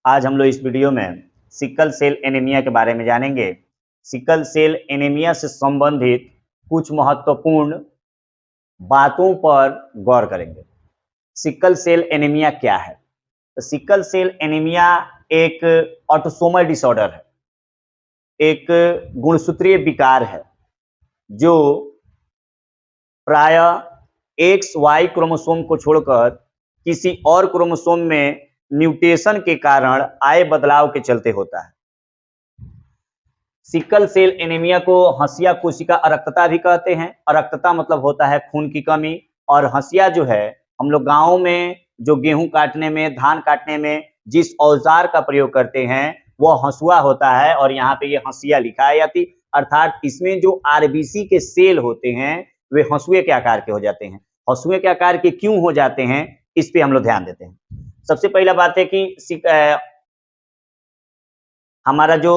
आज हम लोग इस वीडियो में सिकल सेल एनीमिया के बारे में जानेंगे। सिकल सेल एनीमिया से संबंधित कुछ महत्वपूर्ण बातों पर गौर करेंगे। सिकल सेल एनीमिया क्या है? तो सिकल सेल एनीमिया एक ऑटोसोमल डिसऑर्डर है, एक गुणसूत्रीय विकार है जो प्रायः एक्स वाई क्रोमोसोम को छोड़कर किसी और क्रोमोसोम में म्यूटेशन के कारण आए बदलाव के चलते होता है। सिकल सेल एनीमिया को हंसिया कोशिका अरक्तता भी कहते हैं। अरक्तता मतलब होता है खून की कमी, और हंसिया जो है, हम लोग गांव में जो गेहूं काटने में, धान काटने में जिस औजार का प्रयोग करते हैं वह हंसुआ होता है, और यहाँ पे ये हंसिया लिखा है याती, अर्थात इसमें जो आरबीसी के सेल होते हैं वे हंसुए के आकार के हो जाते हैं। हंसुए के आकार के क्यों हो जाते हैं, इस पे हम लोग ध्यान देते हैं। सबसे पहला बात है कि हमारा जो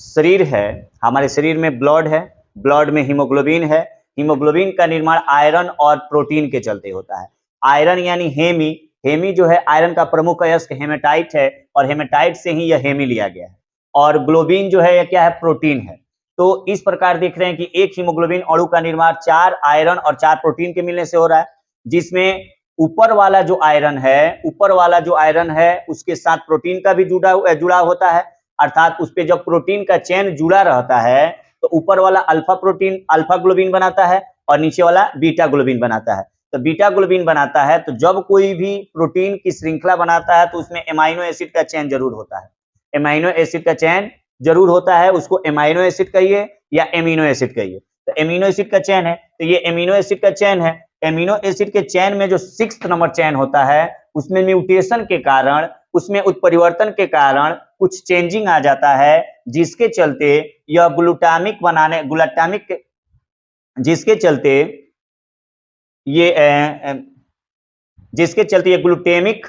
शरीर है, हमारे शरीर में ब्लड है, ब्लड में हीमोग्लोबिन है। हीमोग्लोबिन का निर्माण आयरन और प्रोटीन के चलते होता है। आयरन यानी हेमी, हेमी जो है आयरन का प्रमुख अयस्क हेमेटाइट है, और हेमेटाइट से ही यह हेमी लिया गया है। और ग्लोबिन जो है यह क्या है? प्रोटीन है। तो इस प्रकार देख रहे हैं कि एक हीमोग्लोबिन अणु का निर्माण 4 आयरन और 4 प्रोटीन के मिलने से हो रहा है, जिसमें ऊपर वाला जो आयरन है उसके साथ प्रोटीन का भी जुड़ा होता है। अर्थात उस पे जब प्रोटीन का चेन जुड़ा रहता है तो ऊपर वाला अल्फा प्रोटीन अल्फा ग्लोबिन बनाता है और नीचे वाला बीटा ग्लोबिन बनाता है। तो बीटा ग्लोबिन बनाता है, तो जब कोई भी प्रोटीन की श्रृंखला बनाता है तो उसमें एमाइनो एसिड का चेन जरूर होता है। एमाइनो एसिड का चेन जरूर होता है, उसको एमाइनो एसिड कहिए या एमिनो एसिड कहिए। तो एमिनो एसिड का चेन है, तो ये एमिनो एसिड का चेन है। एमिनो एसिड के चेन में जो 6th नंबर चेन होता है उसमें म्यूटेशन के कारण, उसमें उत्परिवर्तन के कारण कुछ चेंजिंग आ जाता है, जिसके चलते यह जिसके चलते ये ग्लूटामिक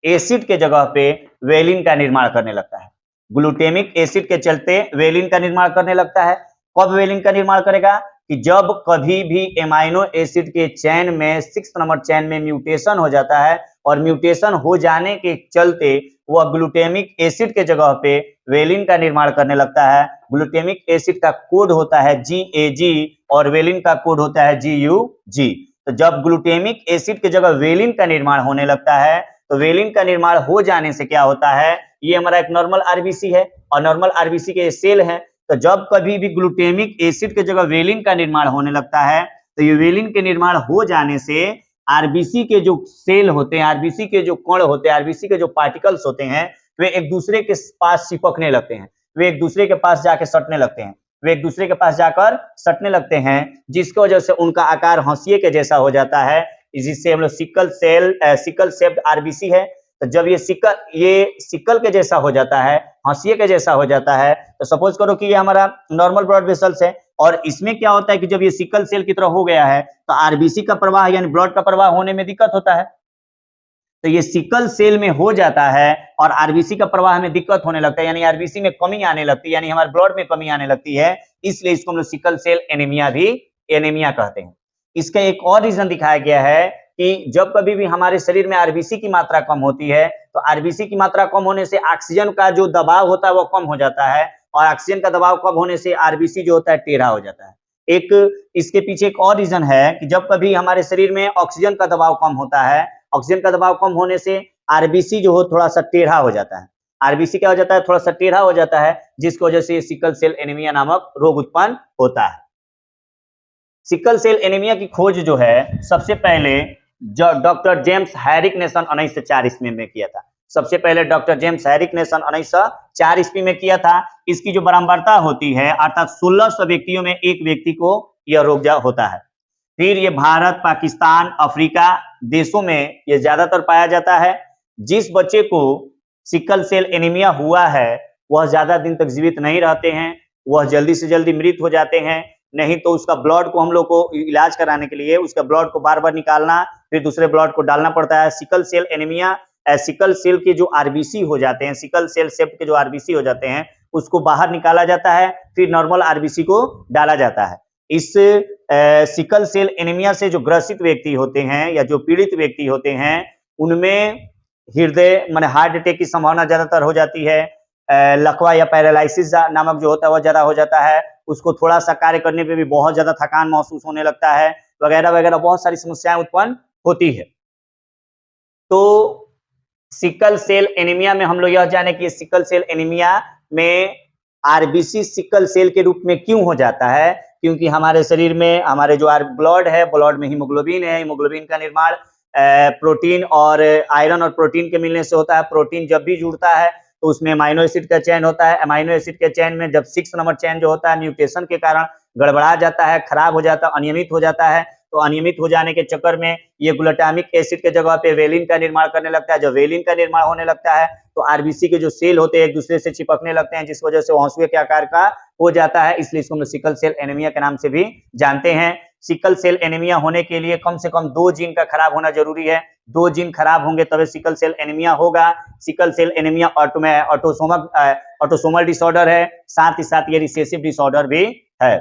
एसिड के जगह पे वेलिन का निर्माण करने लगता है। ग्लूटामिक एसिड के चलते वेलिन का निर्माण करने लगता है। कब वेलिन का निर्माण करेगा? कि जब कभी भी एमाइनो एसिड के चेन में 6th नंबर चेन में म्यूटेशन हो जाता है, और म्यूटेशन हो जाने के चलते वह ग्लूटामिक एसिड के जगह पे वेलिन का निर्माण करने लगता है। ग्लूटामिक एसिड का कोड होता है GAG और वेलिन का कोड होता है GUG। तो जब ग्लूटामिक एसिड की जगह वेलिन का निर्माण होने लगता है, तो वेलिन का निर्माण हो जाने से क्या होता है, ये हमारा एक नॉर्मल आरबीसी है और नॉर्मल आरबीसी के सेल हैं। तो जब कभी भी ग्लूटामिक एसिड की जगह वेलिन का निर्माण होने लगता है, तो ये वेलिन के निर्माण हो जाने से आरबीसी के जो सेल होते हैं, आरबीसी के जो कण होते हैं, आरबीसी के जो पार्टिकल्स होते हैं, वे एक दूसरे के पास चिपकने लगते हैं, वे एक दूसरे के पास जाके सटने लगते हैं, जिसकी वजह से उनका आकार हंसिए के जैसा हो जाता है, जिससे हम लोग सिकल सेप्ड आरबीसी है। तो जब ये सिकल के जैसा हो जाता है, हंसिए के जैसा हो जाता है, तो सपोज करो कि ये हमारा नॉर्मल ब्लड वेसल्स है, और इसमें क्या होता है कि जब ये सिकल सेल की तरह हो गया है तो आरबीसी का प्रवाह यानी ब्लड का प्रवाह होने में दिक्कत होता है। तो ये सिकल सेल में हो जाता है और आरबीसी का प्रवाह में दिक्कत होने लगता है, यानी आरबीसी में कमी आने लगती है, यानी हमारे ब्लड में कमी आने लगती है। इसलिए इसको हम लोग सिकल सेल एनीमिया कहते हैं। इसका एक और रीजन दिखाया गया है कि जब कभी भी हमारे शरीर में आरबीसी की मात्रा कम होती है, तो आरबीसी की मात्रा कम होने से ऑक्सीजन का जो दबाव होता है वो कम हो जाता है, और ऑक्सीजन का दबाव कम होने से आरबीसी जो होता है टेढ़ा हो जाता है। इसके पीछे एक और रीजन है कि जब कभी हमारे शरीर में ऑक्सीजन का दबाव कम होता है, ऑक्सीजन का दबाव कम होने से आरबीसी जो हो थोड़ा सा टेढ़ा हो जाता है। आरबीसी क्या हो जाता है? थोड़ा सा टेढ़ा हो जाता है, जिसकी वजह से सिकल सेल एनीमिया नामक रोग उत्पन्न होता है। सिकल सेल एनीमिया की खोज जो है सबसे पहले जो डॉक्टर जेम्स हैरिक ने सन 1904 ईस्वी में किया था। सबसे पहले डॉक्टर जेम्स हैरिक ने सन 1904 ईस्वी में किया था। इसकी जो बारंबारता होती है, अर्थात 1600 व्यक्तियों में एक व्यक्ति को यह रोग होता है। फिर ये भारत, पाकिस्तान, अफ्रीका देशों में ये ज्यादातर पाया जाता है। जिस बच्चे को सिकल सेल एनीमिया हुआ है वह ज्यादा दिन तक जीवित नहीं रहते हैं, वह जल्दी से जल्दी मृत हो जाते हैं। नहीं तो उसका ब्लड को हम लोग को इलाज कराने के लिए उसका ब्लड को बार बार निकालना, फिर दूसरे ब्लड को डालना पड़ता है। Sickle cell anaemia, sickle cell के जो आरबीसी हो जाते हैं, सिकल सेल सेप्ट के जो आरबीसी हो जाते हैं, उसको बाहर निकाला जाता है, फिर नॉर्मल आरबीसी को डाला जाता है। इस सिकल सेल एनीमिया से जो ग्रसित व्यक्ति होते हैं या जो पीड़ित व्यक्ति होते हैं, उनमें हृदय माने हार्ट अटैक की संभावना ज्यादातर हो जाती है। लकवा या पैरालिसिस नामक जो होता है वह ज्यादा हो जाता है। उसको थोड़ा सा कार्य करने पे भी बहुत ज्यादा थकान महसूस होने लगता है, वगैरह वगैरह बहुत सारी समस्याएं उत्पन्न होती है। तो सिकल सेल एनीमिया में हम लोग यह जाने कि सिकल सेल एनीमिया में आरबीसी सिकल सेल के रूप में क्यों हो जाता है, क्योंकि हमारे शरीर में हमारे जो ब्लड है, ब्लड में हीमोग्लोबिन है, हीमोग्लोबिन का निर्माण प्रोटीन और आयरन और प्रोटीन के मिलने से होता है। प्रोटीन जब भी जुड़ता है तो उसमें अमाइनो एसिड का चयन होता है। अमाइनो एसिड के चयन में जब 6 नंबर चयन जो होता है म्यूटेशन के कारण गड़बड़ा जाता है, खराब हो जाता है, अनियमित हो जाता है। तो अनियमित हो जाने के चक्कर में ये ग्लूटामिक एसिड के जगह पे वेलिन का निर्माण करने लगता है। जब वेलिन का निर्माण होने लगता है तो आरबीसी के जो सेल होते हैं एक दूसरे से चिपकने लगते हैं, जिस वजह से वो हंसुए के आकार का हो जाता है। इसलिए इसको हम सिकल सेल एनीमिया के नाम से भी जानते हैं। सिकल सेल एनीमिया होने के लिए कम से कम 2 जीन का खराब होना जरूरी है। 2 जीन खराब होंगे तभी सिकल सेल एनीमिया होगा। Sickle cell anaemia autosomal disorder है, साथ ही साथ ये रिसेसिव डिसऑर्डर भी है।